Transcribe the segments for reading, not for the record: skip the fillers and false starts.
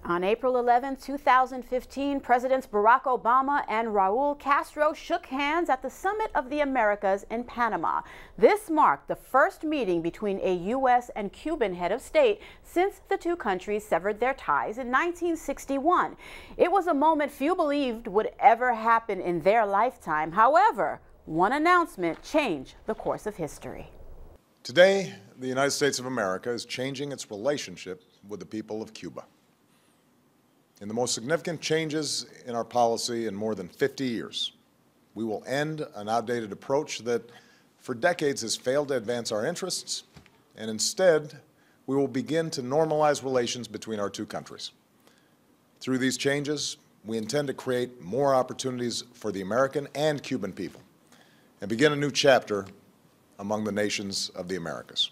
On April 11, 2015, Presidents Barack Obama and Raul Castro shook hands at the Summit of the Americas in Panama. This marked the first meeting between a U.S. and Cuban head of state since the two countries severed their ties in 1961. It was a moment few believed would ever happen in their lifetime. However, one announcement changed the course of history. Today, the United States of America is changing its relationship with the people of Cuba. In the most significant changes in our policy in more than 50 years, we will end an outdated approach that for decades has failed to advance our interests, and instead, we will begin to normalize relations between our two countries. Through these changes, we intend to create more opportunities for the American and Cuban people and begin a new chapter among the nations of the Americas.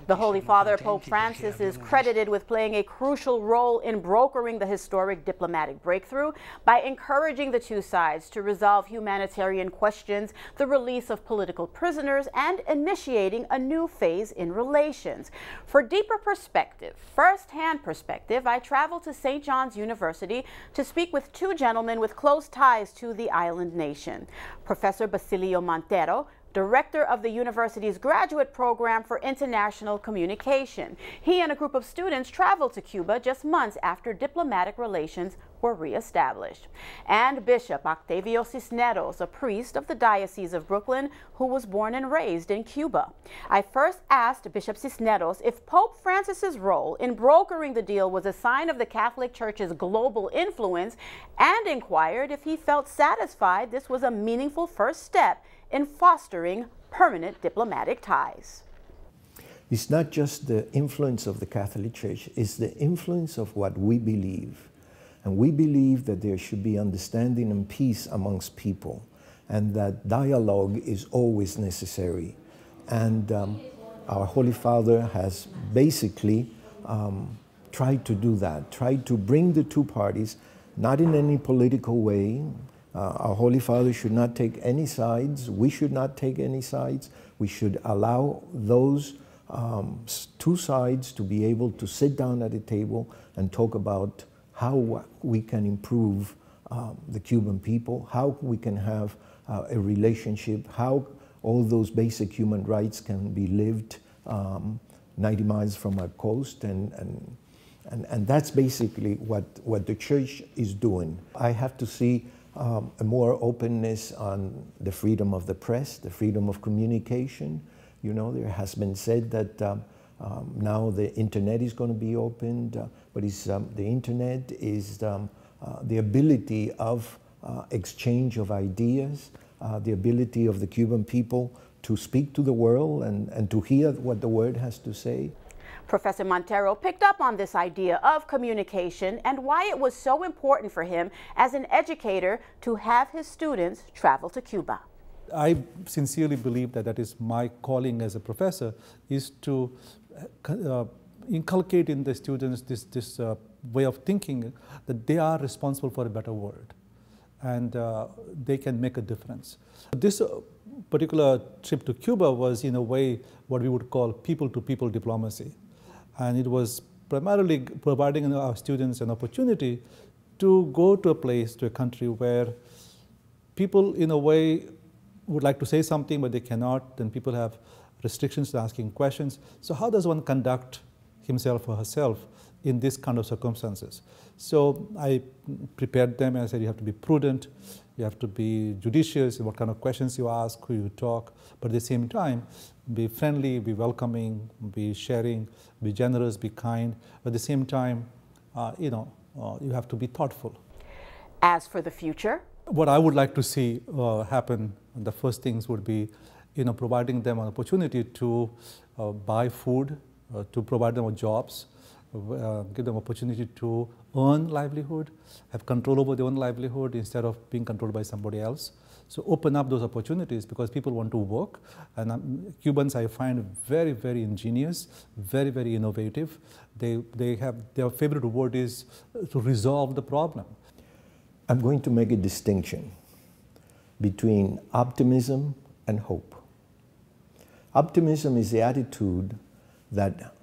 The Holy Father, Pope Francis, is credited with playing a crucial role in brokering the historic diplomatic breakthrough by encouraging the two sides to resolve humanitarian questions, the release of political prisoners, and initiating a new phase in relations. For deeper perspective, first-hand perspective, I traveled to St. John's University to speak with two gentlemen with close ties to the island nation. Professor Basilio Monteiro, director of the university's graduate program for international communication. He and a group of students traveled to Cuba just months after diplomatic relations were reestablished. And Bishop Octavio Cisneros, a priest of the Diocese of Brooklyn who was born and raised in Cuba. I first asked Bishop Cisneros if Pope Francis's role in brokering the deal was a sign of the Catholic Church's global influence, and inquired if he felt satisfied this was a meaningful first step in fostering permanent diplomatic ties. It's not just the influence of the Catholic Church, it's the influence of what we believe. And we believe that there should be understanding and peace amongst people, and that dialogue is always necessary. And our Holy Father has basically tried to do that, tried to bring the two parties, not in any political way. Our Holy Father should not take any sides. We should not take any sides. We should allow those two sides to be able to sit down at a table and talk about how we can improve the Cuban people, how we can have a relationship, how all those basic human rights can be lived 90 miles from our coast. And that's basically what the Church is doing. I have to see a more openness on the freedom of the press, the freedom of communication. You know, there has been said that now the internet is going to be opened, but the internet is the ability of exchange of ideas, the ability of the Cuban people to speak to the world and to hear what the world has to say. Professor Montero picked up on this idea of communication and why it was so important for him as an educator to have his students travel to Cuba. I sincerely believe that is my calling as a professor, is to inculcate in the students this way of thinking that they are responsible for a better world and they can make a difference. This particular trip to Cuba was in a way what we would call people-to-people diplomacy. And it was primarily providing our students an opportunity to go to a place, to a country where people in a way would like to say something but they cannot, and people have restrictions to asking questions. So how does one conduct himself or herself in this kind of circumstances? So I prepared them and I said you have to be prudent, you have to be judicious in what kind of questions you ask, who you talk, but at the same time, be friendly, be welcoming, be sharing, be generous, be kind. At the same time, you have to be thoughtful. As for the future? What I would like to see happen, the first things would be, providing them an opportunity to buy food, to provide them with jobs, give them opportunity to earn livelihood, have control over their own livelihood instead of being controlled by somebody else. So open up those opportunities because people want to work, and Cubans I find very, very ingenious, very, very innovative. They have, their favorite word is to resolve the problem. I'm going to make a distinction between optimism and hope. Optimism is the attitude that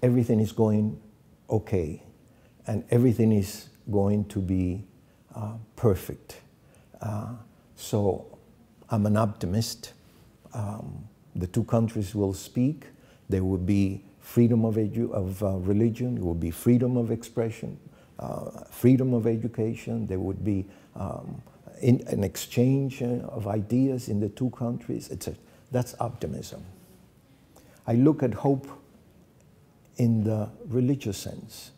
everything is going okay and everything is going to be perfect. So I'm an optimist. The two countries will speak. There will be freedom of religion. There will be freedom of expression, freedom of education. There would be an exchange of ideas in the two countries. That's optimism. I look at hope in the religious sense.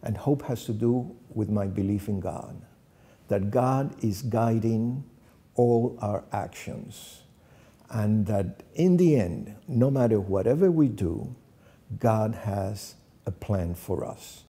And hope has to do with my belief in God, that God is guiding all our actions, and that in the end, no matter whatever we do, God has a plan for us.